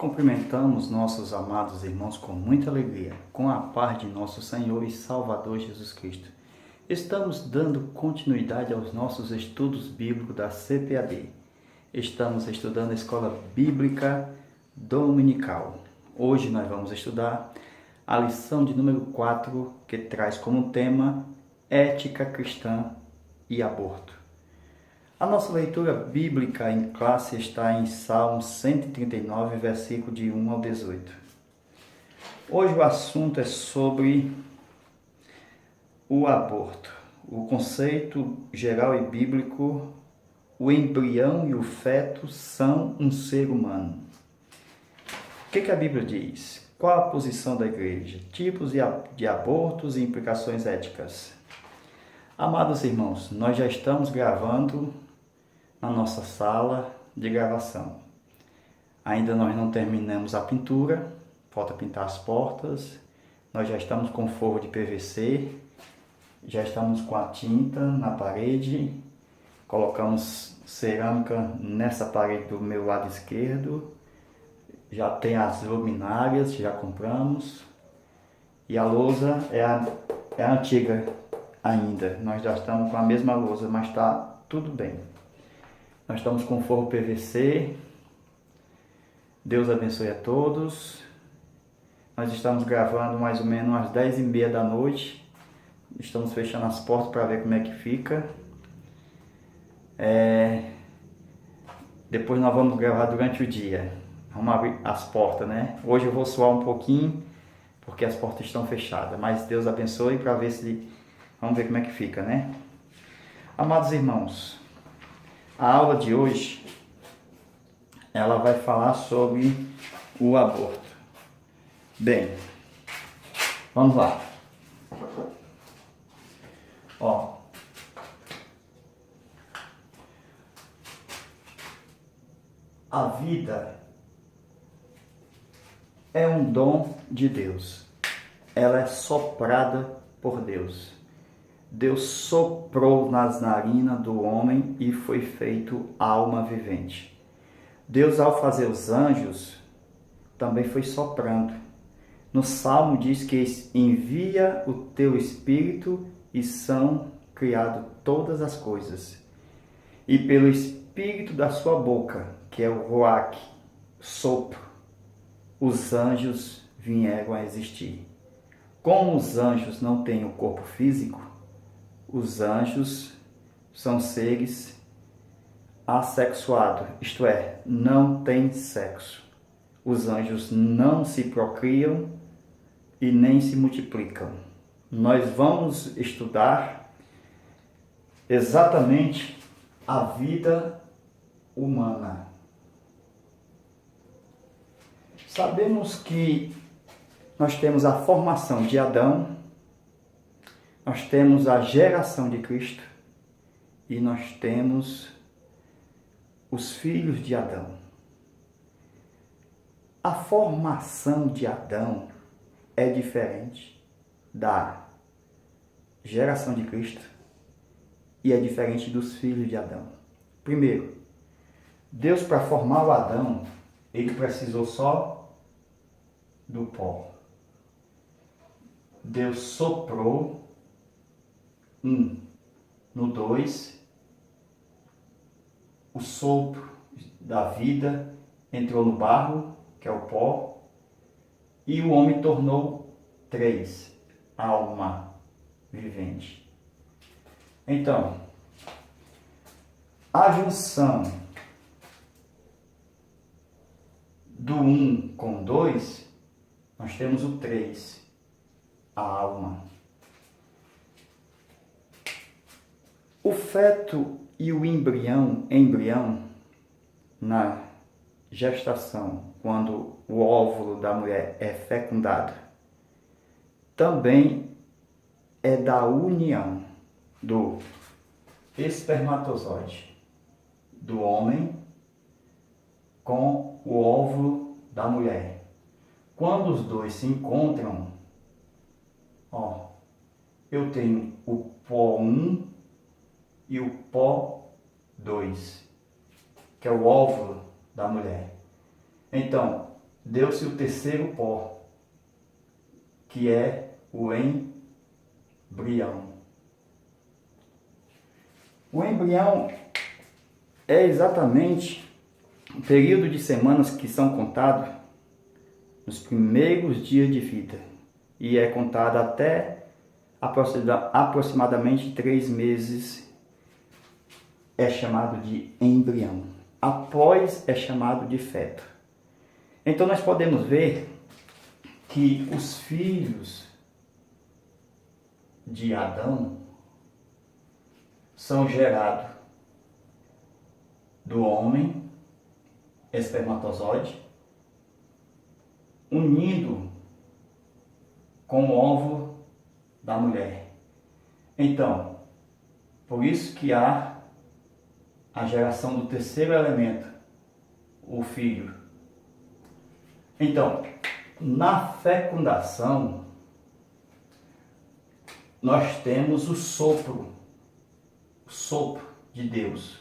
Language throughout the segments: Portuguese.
Cumprimentamos nossos amados irmãos com muita alegria, com a paz de nosso Senhor e Salvador Jesus Cristo. Estamos dando continuidade aos nossos estudos bíblicos da CPAD. Estamos estudando a Escola Bíblica Dominical. Hoje nós vamos estudar a lição de número 4, que traz como tema Ética Cristã e Aborto. A nossa leitura bíblica em classe está em Salmo 139, versículo de 1 ao 18. Hoje o assunto é sobre o aborto. O conceito geral e bíblico, o embrião e o feto são um ser humano. O que a Bíblia diz? Qual a posição da igreja? Tipos de abortos e implicações éticas. Amados irmãos, nós já estamos gravando na nossa sala de gravação. Ainda nós não terminamos a pintura, falta pintar as portas, nós já estamos com forro de PVC, já estamos com a tinta na parede, colocamos cerâmica nessa parede do meu lado esquerdo, já tem as luminárias, já compramos, e a lousa é a antiga ainda, nós já estamos com a mesma lousa, mas está tudo bem. Nós estamos com forro PVC. Deus abençoe a todos. Nós estamos gravando mais ou menos às 10h30 da noite. Estamos fechando as portas para ver como é que fica. Depois nós vamos gravar durante o dia. Vamos abrir as portas, né? Hoje eu vou suar um pouquinho, porque as portas estão fechadas. Mas Deus abençoe para ver se... Vamos ver como é que fica, né? Amados irmãos, a aula de hoje, ela vai falar sobre o aborto. Bem, vamos lá. A vida é um dom de Deus. Ela é soprada por Deus. Deus soprou nas narinas do homem e foi feito alma vivente. Deus, ao fazer os anjos, também foi soprando. No Salmo diz que envia o teu Espírito e são criadas todas as coisas. E pelo Espírito da sua boca, que é o Ruach, sopro, os anjos vieram a existir. Como os anjos não têm o corpo físico, os anjos são seres assexuados, isto é, não têm sexo. Os anjos não se procriam e nem se multiplicam. Nós vamos estudar exatamente a vida humana. Sabemos que nós temos a formação de Adão, nós temos a geração de Cristo e nós temos os filhos de Adão. A formação de Adão é diferente da geração de Cristo e é diferente dos filhos de Adão. Primeiro, Deus, para formar o Adão, ele precisou só do pó. Deus soprou no 2, o sopro da vida entrou no barro, que é o pó, e o homem tornou 3, alma vivente. Então, a junção do 1 com 2, nós temos o 3, a alma. O feto e o embrião na gestação, quando o óvulo da mulher é fecundado, também é da união do espermatozoide do homem com o óvulo da mulher. Quando os dois se encontram, eu tenho o pó 1 e o pó 2, que é o óvulo da mulher. Então, deu-se o terceiro pó, que é o embrião. O embrião é exatamente o período de semanas que são contados nos primeiros dias de vida e é contado até aproximadamente 3 meses, é chamado de embrião. Após é chamado de feto. Então nós podemos ver que os filhos de Adão são gerados do homem, espermatozoide, unindo com o óvulo da mulher. Então, por isso que há a geração do terceiro elemento, o filho. Então, na fecundação, nós temos o sopro de Deus,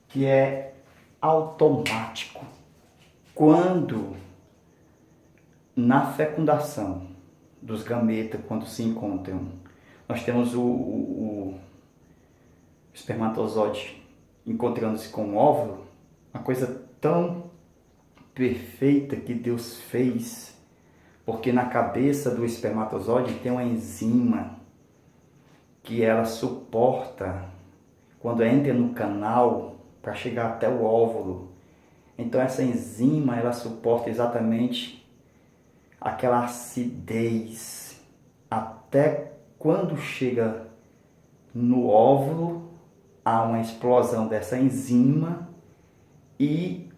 que é automático. Quando na fecundação dos gametas, quando se encontram, nós temos o espermatozoide encontrando-se com o óvulo, uma coisa tão perfeita que Deus fez, porque na cabeça do espermatozoide tem uma enzima que ela suporta quando entra no canal para chegar até o óvulo. Então essa enzima ela suporta exatamente aquela acidez até quando chega no óvulo, há uma explosão dessa enzima e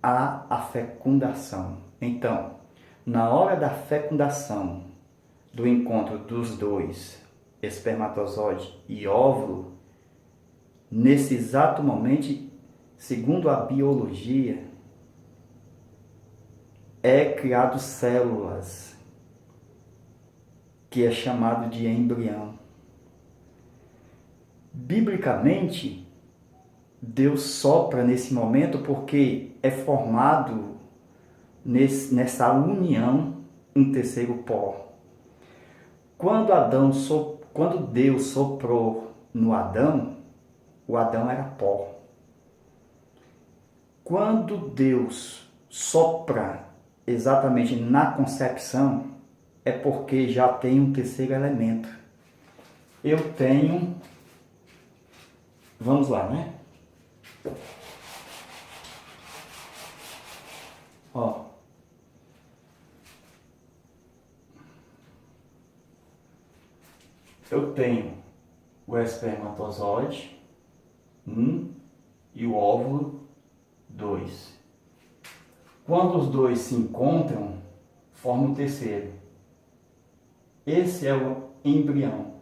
há a fecundação. Então, na hora da fecundação, do encontro dos dois, espermatozoide e óvulo, nesse exato momento, segundo a biologia, é criado células, que é chamado de embrião. Biblicamente, Deus sopra nesse momento porque é formado nessa união um terceiro pó. Quando Deus soprou no Adão, o Adão era pó. Quando Deus sopra exatamente na concepção, é porque já tem um terceiro elemento. Eu tenho, vamos lá, né? Ó, eu tenho o espermatozoide 1 e o óvulo 2. Quando os dois se encontram, formam o terceiro. Esse é o embrião.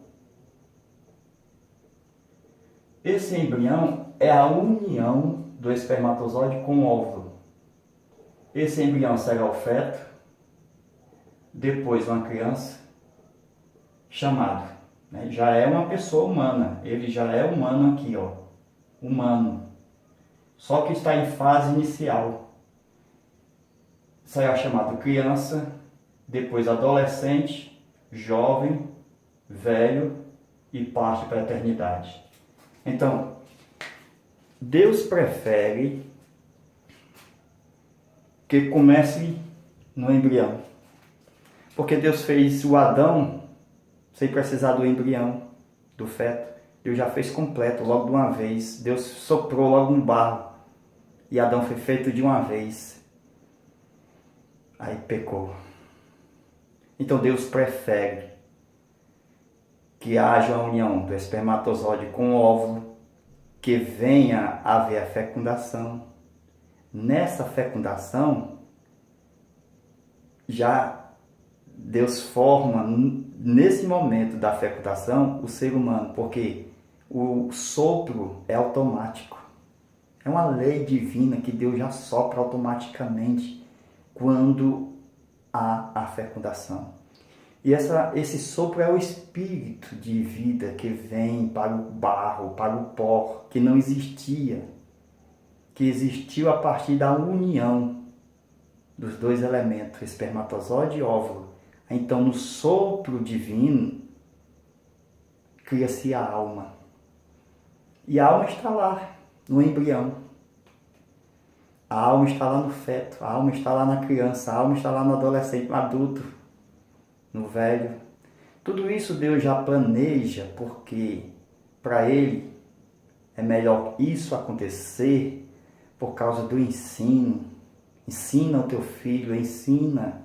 Esse embrião é a união do espermatozoide com o óvulo. Esse embrião será o feto, depois uma criança, chamado, né? Já é uma pessoa humana, ele já é humano aqui, ó, humano. Só que está em fase inicial. Será chamado criança, depois adolescente, jovem, velho e parte para a eternidade. Então, Deus prefere que comece no embrião. Porque Deus fez o Adão sem precisar do embrião, do feto. Deus já fez completo, logo de uma vez. Deus soprou logo no barro. E Adão foi feito de uma vez. Aí pecou. Então Deus prefere que haja a união do espermatozoide com o óvulo, que venha a haver a fecundação. Nessa fecundação, já Deus forma, nesse momento da fecundação, o ser humano, porque o sopro é automático. É uma lei divina que Deus já sopra automaticamente quando há a fecundação. E esse sopro é o espírito de vida que vem para o barro, para o pó, que não existia, que existiu a partir da união dos dois elementos, espermatozoide e óvulo. Então, no sopro divino, cria-se a alma. E a alma está lá, no embrião. A alma está lá no feto, a alma está lá na criança, a alma está lá no adolescente, no adulto, no velho. Tudo isso Deus já planeja, porque para Ele é melhor isso acontecer por causa do ensino. Ensina o teu filho, ensina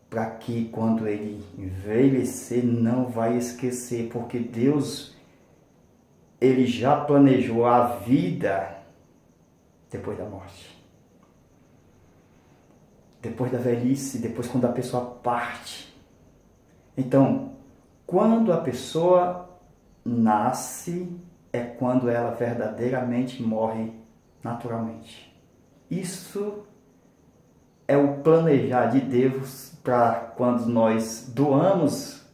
para que quando ele envelhecer não vai esquecer, porque Deus, Ele já planejou a vida depois da morte. Depois da velhice, depois quando a pessoa parte. Então, quando a pessoa nasce, é quando ela verdadeiramente morre naturalmente. Isso é o planejar de Deus para quando nós doamos,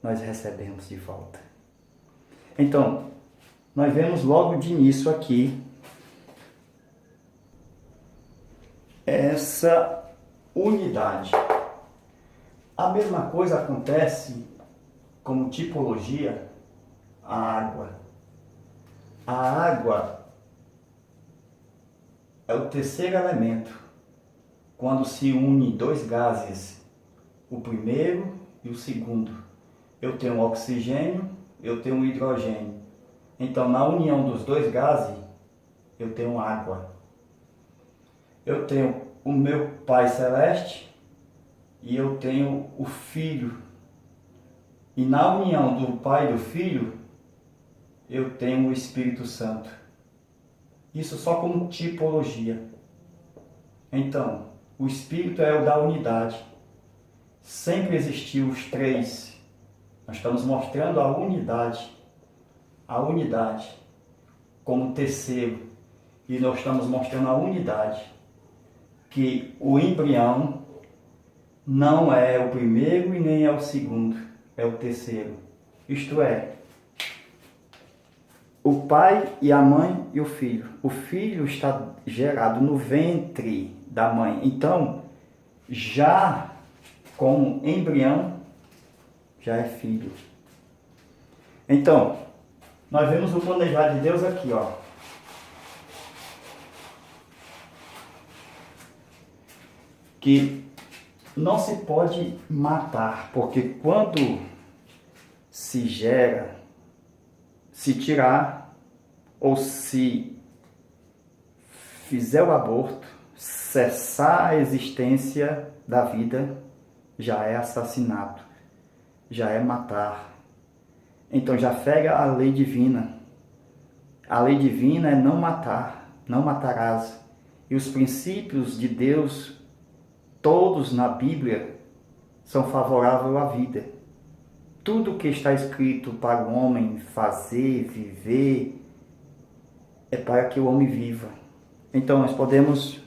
nós recebemos de volta. Então, nós vemos logo de início aqui essa unidade. A mesma coisa acontece como tipologia a água. A água é o terceiro elemento quando se une dois gases, o primeiro e o segundo. Eu tenho oxigênio, eu tenho hidrogênio. Então, na união dos dois gases, eu tenho água. Eu tenho o meu Pai Celeste e eu tenho o Filho. E na união do Pai e do Filho, eu tenho o Espírito Santo. Isso só como tipologia. Então, o Espírito é o da unidade. Sempre existiu os três. Nós estamos mostrando a unidade. A unidade como terceiro. E nós estamos mostrando a unidade. Que o embrião não é o primeiro e nem é o segundo, é o terceiro. Isto é, o pai e a mãe e o filho. O filho está gerado no ventre da mãe. Então, já como embrião, já é filho. Então, nós vemos o planejar de Deus aqui, ó. Que não se pode matar, porque quando se gera, se tirar ou se fizer o aborto, cessar a existência da vida, já é assassinato, já é matar. Então já fere a lei divina. A lei divina é não matar, não matarás. E os princípios de Deus, todos na Bíblia, são favoráveis à vida. Tudo que está escrito para o homem fazer, viver, é para que o homem viva. Então nós podemos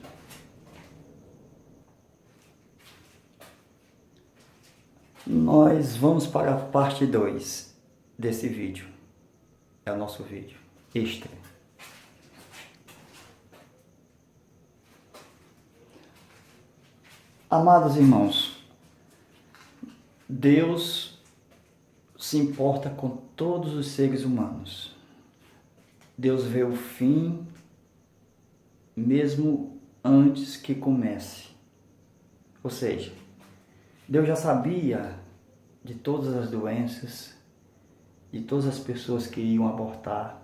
Nós vamos para a parte 2 desse vídeo. É o nosso vídeo extra. Amados irmãos, Deus se importa com todos os seres humanos. Deus vê o fim mesmo antes que comece. Ou seja, Deus já sabia de todas as doenças, de todas as pessoas que iriam abortar.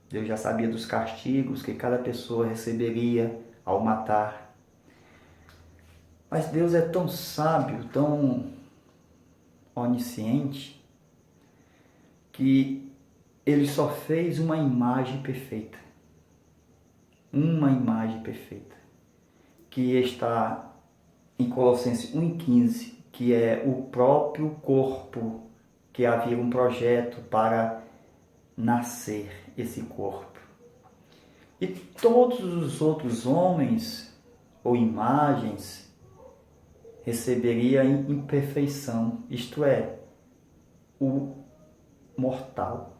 Deus já sabia dos castigos que cada pessoa receberia ao matar. Mas Deus é tão sábio, tão onisciente, que Ele só fez uma imagem perfeita. Uma imagem perfeita. Que está em Colossenses 1,15, que é o próprio corpo, que havia um projeto para nascer esse corpo. E todos os outros homens ou imagens receberiam imperfeição, isto é, o mortal.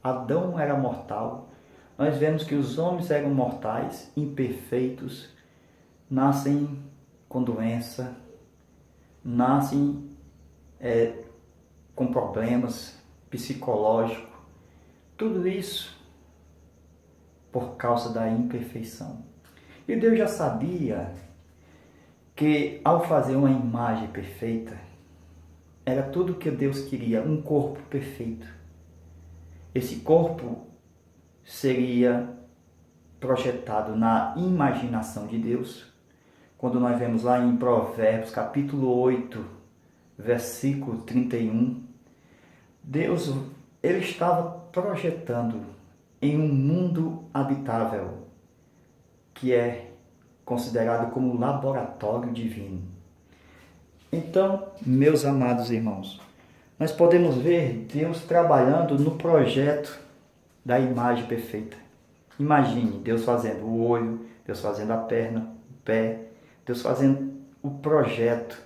Adão era mortal. Nós vemos que os homens eram mortais, imperfeitos, nascem com doença, nascem com problemas psicológicos, tudo isso por causa da imperfeição. E Deus já sabia que ao fazer uma imagem perfeita, era tudo que Deus queria, um corpo perfeito. Esse corpo seria projetado na imaginação de Deus. Quando nós vemos lá em Provérbios, capítulo 8, versículo 31, Deus, ele estava projetando em um mundo habitável, que é considerado como laboratório divino. Então, meus amados irmãos, nós podemos ver Deus trabalhando no projeto da imagem perfeita. Imagine Deus fazendo o olho, Deus fazendo a perna, o pé, Deus fazendo o projeto,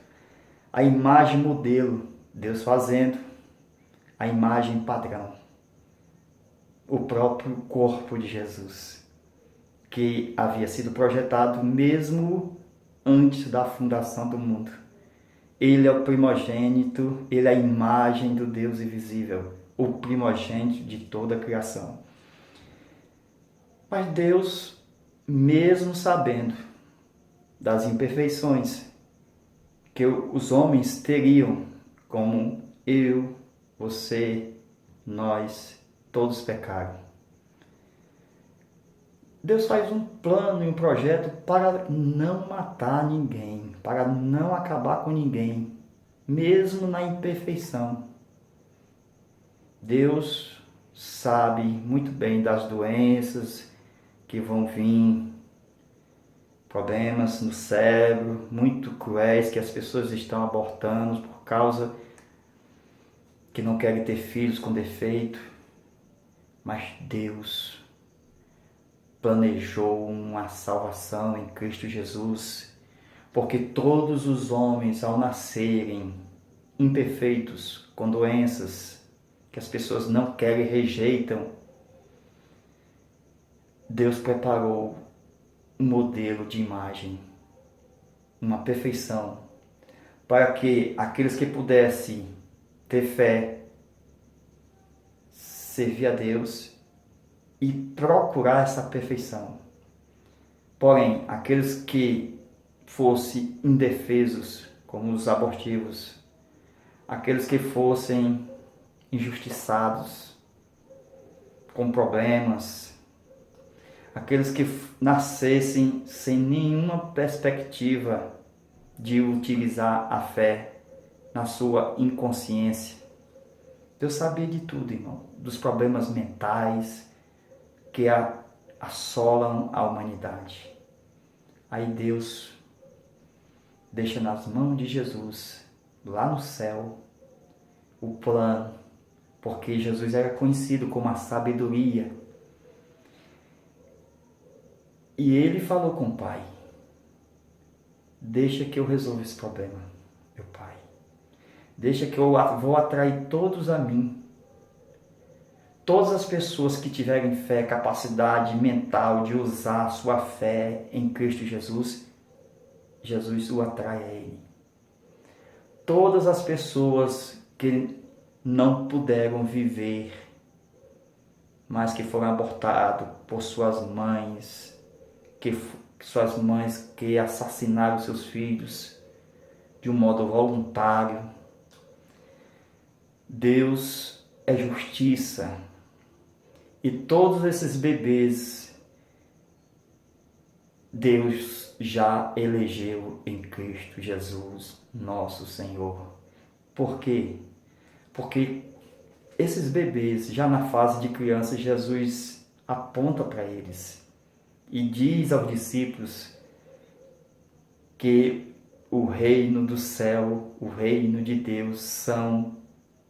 a imagem modelo, Deus fazendo a imagem padrão, o próprio corpo de Jesus, que havia sido projetado mesmo antes da fundação do mundo. Ele é o primogênito, ele é a imagem do Deus invisível, o primogênito de toda a criação. Mas Deus, mesmo sabendo das imperfeições que os homens teriam, como eu, você, nós, todos pecaram, Deus faz um plano e um projeto para não matar ninguém, para não acabar com ninguém, mesmo na imperfeição. Deus sabe muito bem das doenças que vão vir, problemas no cérebro muito cruéis que as pessoas estão abortando por causa que não querem ter filhos com defeito, mas Deus planejou uma salvação em Cristo Jesus, porque todos os homens, ao nascerem imperfeitos, com doenças que as pessoas não querem e rejeitam, Deus preparou um modelo de imagem, uma perfeição, para que aqueles que pudessem ter fé, servir a Deus e procurar essa perfeição. Porém, aqueles que fossem indefesos, como os abortivos, aqueles que fossem injustiçados, com problemas, aqueles que nascessem sem nenhuma perspectiva de utilizar a fé na sua inconsciência. Deus sabia de tudo, irmão, dos problemas mentais que assolam a humanidade. Aí Deus deixa nas mãos de Jesus, lá no céu, o plano, porque Jesus era conhecido como a sabedoria. E ele falou com o Pai: deixa que eu resolva esse problema, meu Pai. Deixa que eu vou atrair todos a mim. Todas as pessoas que tiverem fé, capacidade mental de usar a sua fé em Cristo Jesus, Jesus o atrai a Ele. Todas as pessoas que não puderam viver, mas que foram abortadas por suas mães, suas mães que assassinaram seus filhos de um modo voluntário. Deus é justiça. E todos esses bebês, Deus já elegeu em Cristo Jesus, nosso Senhor. Por quê? Porque esses bebês, já na fase de criança, Jesus aponta para eles e diz aos discípulos que o reino do céu, o reino de Deus são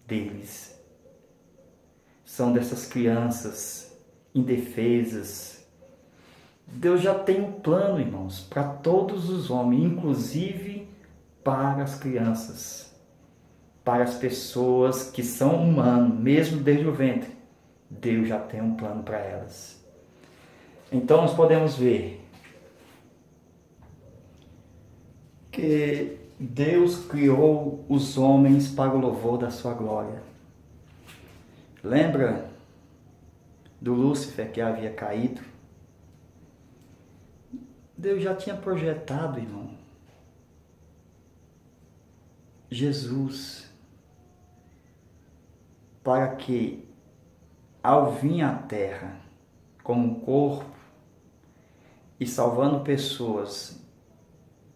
deles. São dessas crianças indefesas. Deus já tem um plano, irmãos, para todos os homens, inclusive para as crianças, para as pessoas que são humanas, mesmo desde o ventre. Deus já tem um plano para elas. Então nós podemos ver Porque Deus criou os homens para o louvor da sua glória. Lembra do Lúcifer que havia caído? Deus já tinha projetado, irmão, Jesus para que, ao vir à Terra como um corpo e salvando pessoas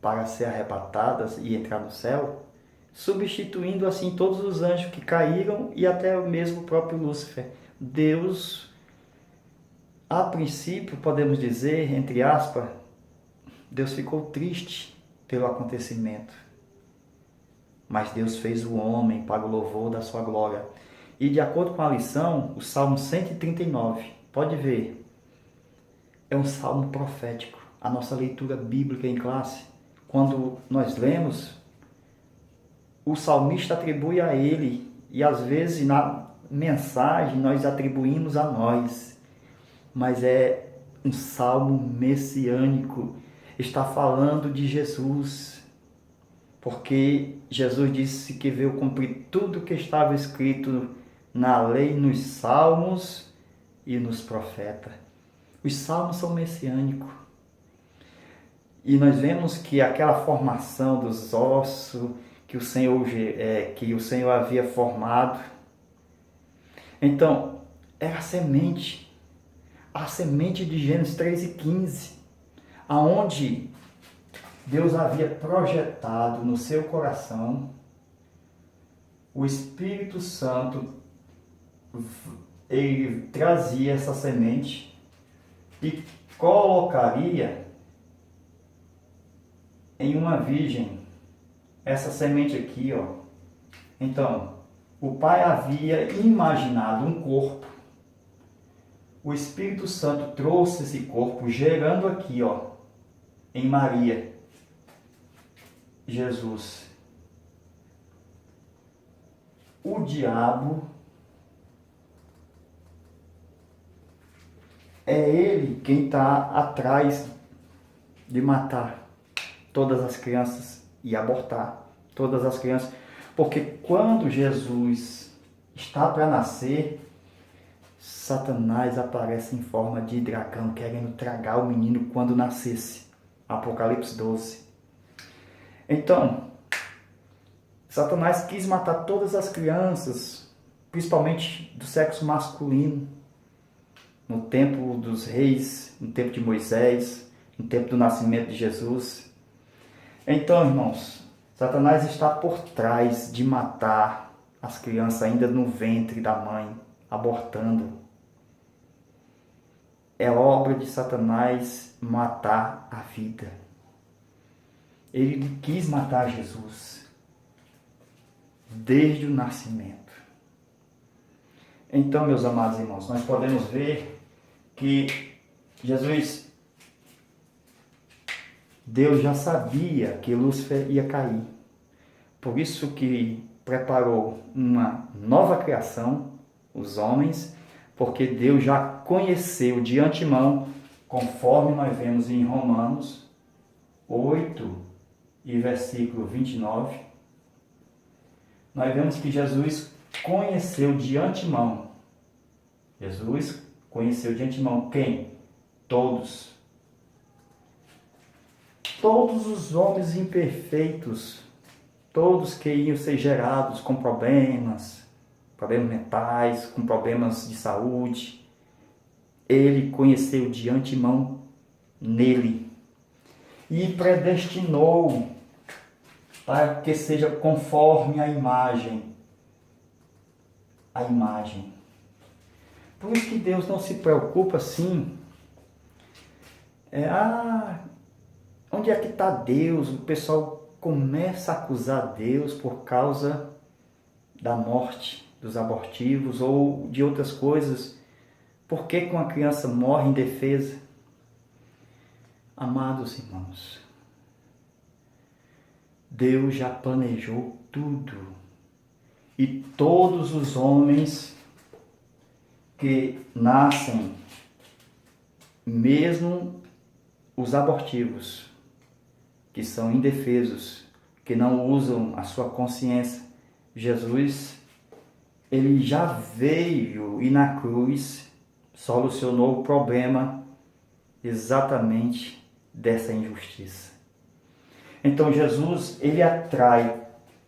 para ser arrebatadas e entrar no céu, substituindo assim todos os anjos que caíram e até mesmo o próprio Lúcifer. Deus, a princípio, podemos dizer, entre aspas, Deus ficou triste pelo acontecimento. Mas Deus fez o homem para o louvor da sua glória. E de acordo com a lição, o Salmo 139, pode ver, é um salmo profético. A nossa leitura bíblica em classe, quando nós lemos, o salmista atribui a ele, e às vezes na mensagem nós atribuímos a nós, mas é um salmo messiânico, está falando de Jesus, porque Jesus disse que veio cumprir tudo que estava escrito na lei, nos salmos e nos profetas. Os salmos são messiânicos. E nós vemos que aquela formação dos ossos que o Senhor havia formado, então, era a semente de Gênesis 3:15, aonde Deus havia projetado no seu coração, o Espírito Santo, ele trazia essa semente e colocaria em uma virgem essa semente aqui, ó. Então, o Pai havia imaginado um corpo, o Espírito Santo trouxe esse corpo, gerando aqui, ó, em Maria, Jesus. O diabo é ele quem está atrás de matar todas as crianças e abortar todas as crianças. Porque quando Jesus está para nascer, Satanás aparece em forma de dragão, querendo tragar o menino quando nascesse. Apocalipse 12. Então, Satanás quis matar todas as crianças, principalmente do sexo masculino, no tempo dos reis, no tempo de Moisés, no tempo do nascimento de Jesus. Então, irmãos, Satanás está por trás de matar as crianças ainda no ventre da mãe, abortando. É obra de Satanás matar a vida. Ele quis matar Jesus desde o nascimento. Então, meus amados irmãos, nós podemos ver que Deus já sabia que Lúcifer ia cair. Por isso que preparou uma nova criação, os homens, porque Deus já conheceu de antemão, conforme nós vemos em Romanos 8 e versículo 29, nós vemos que Jesus conheceu de antemão. Jesus conheceu de antemão quem? Todos. Todos os homens imperfeitos, todos que iam ser gerados com problemas mentais, com problemas de saúde, ele conheceu de antemão nele e predestinou para que seja conforme a imagem. Por isso que Deus não se preocupa assim. Onde é que está Deus? O pessoal começa a acusar Deus por causa da morte dos abortivos ou de outras coisas. Por que uma criança morre indefesa? Amados irmãos, Deus já planejou tudo. E todos os homens que nascem, mesmo os abortivos, que são indefesos, que não usam a sua consciência. Jesus, ele já veio e na cruz solucionou o problema exatamente dessa injustiça. Então Jesus, ele atrai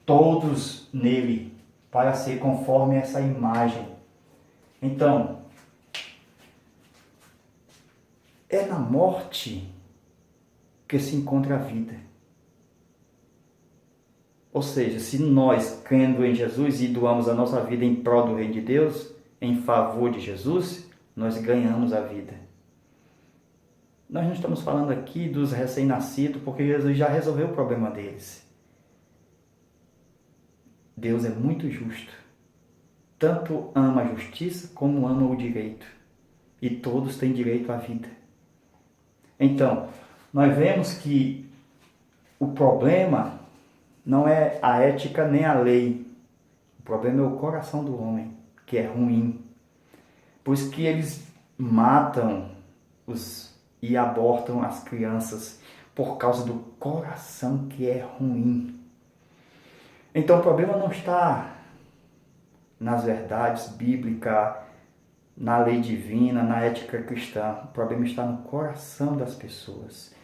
todos nele para ser conforme essa imagem. Então, é na morte que se encontra a vida. Ou seja, se nós, crendo em Jesus e doamos a nossa vida em prol do reino de Deus, em favor de Jesus, nós ganhamos a vida. Nós não estamos falando aqui dos recém-nascidos, porque Jesus já resolveu o problema deles. Deus é muito justo. Tanto ama a justiça como ama o direito. E todos têm direito à vida. Então, nós vemos que o problema não é a ética nem a lei. O problema é o coração do homem, que é ruim. Por isso que eles matam e abortam as crianças, por causa do coração que é ruim. Então o problema não está nas verdades bíblicas, na lei divina, na ética cristã. O problema está no coração das pessoas.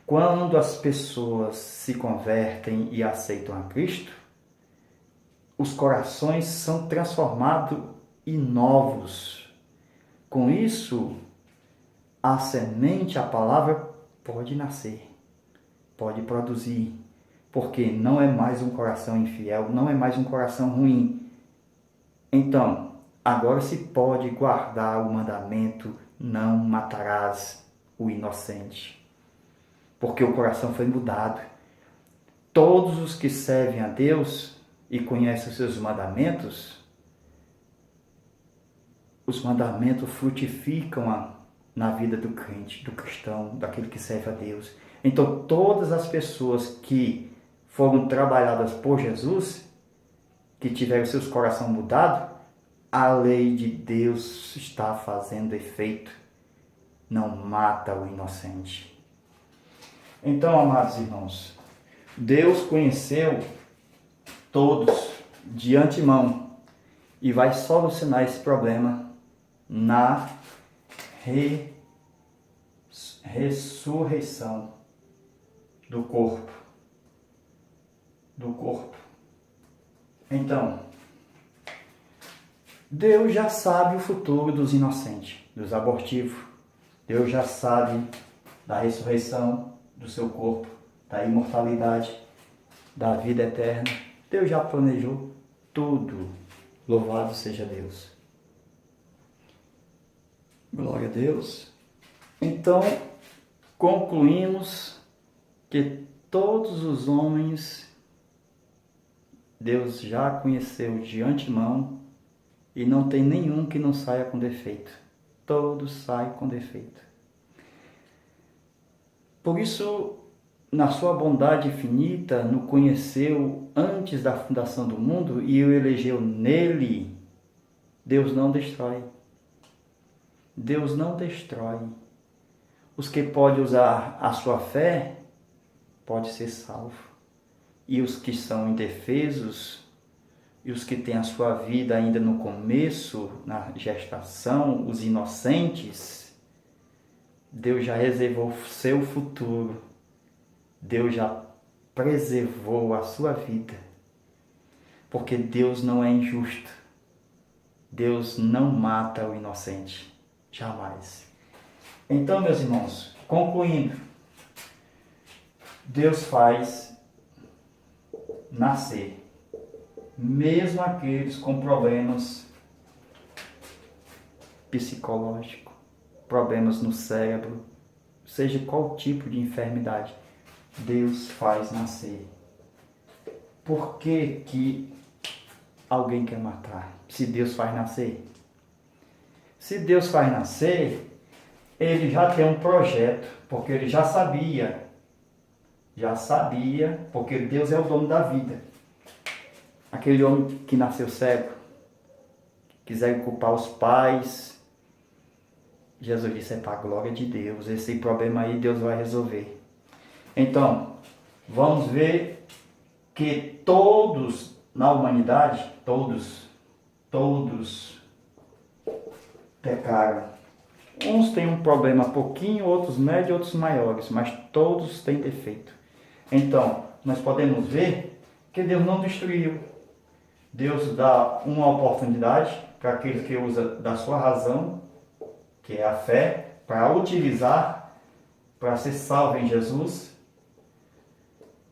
Quando as pessoas se convertem e aceitam a Cristo, os corações são transformados e novos. Com isso, a semente, a palavra, pode nascer, pode produzir, porque não é mais um coração infiel, não é mais um coração ruim. Então, agora se pode guardar o mandamento: não matarás o inocente. Porque o coração foi mudado. Todos os que servem a Deus e conhecem os seus mandamentos, os mandamentos frutificam na vida do crente, do cristão, daquele que serve a Deus. Então, todas as pessoas que foram trabalhadas por Jesus, que tiveram seus corações mudados, a lei de Deus está fazendo efeito. Não mata o inocente. Então, amados irmãos, Deus conheceu todos de antemão e vai solucionar esse problema na ressurreição do corpo. Então, Deus já sabe o futuro dos inocentes, dos abortivos. Deus já sabe da ressurreição do seu corpo, da imortalidade, da vida eterna. Deus já planejou tudo. Louvado seja Deus. Glória a Deus. Então, concluímos que todos os homens Deus já conheceu de antemão e não tem nenhum que não saia com defeito. Todos saem com defeito. Por isso, na sua bondade infinita, nos conheceu antes da fundação do mundo e o elegeu nele. Deus não destrói. Deus não destrói. Os que podem usar a sua fé, pode ser salvo. E os que são indefesos, e os que têm a sua vida ainda no começo, na gestação, os inocentes, Deus já reservou o seu futuro. Deus já preservou a sua vida. Porque Deus não é injusto. Deus não mata o inocente. Jamais. Então, meus irmãos, concluindo, Deus faz nascer mesmo aqueles com problemas psicológicos, problemas no cérebro, seja qual tipo de enfermidade, Deus faz nascer. Por que alguém quer matar? Se Deus faz nascer? Se Deus faz nascer, Ele já tem um projeto, porque Ele já sabia, porque Deus é o dono da vida. Aquele homem que nasceu cego, quiser culpar os pais, Jesus disse, é para a glória de Deus, esse problema aí Deus vai resolver. Então, vamos ver que todos na humanidade, todos pecaram. Uns têm um problema pouquinho, outros médio, outros maiores, mas todos têm defeito. Então, nós podemos ver que Deus não destruiu. Deus dá uma oportunidade para aquele que usa da sua razão, que é a fé, para utilizar, para ser salvo em Jesus.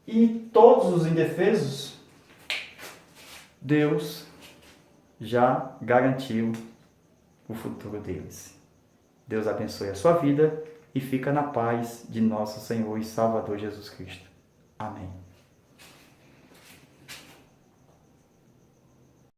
E todos os indefesos, Deus já garantiu o futuro deles. Deus abençoe a sua vida e fica na paz de nosso Senhor e Salvador Jesus Cristo. Amém.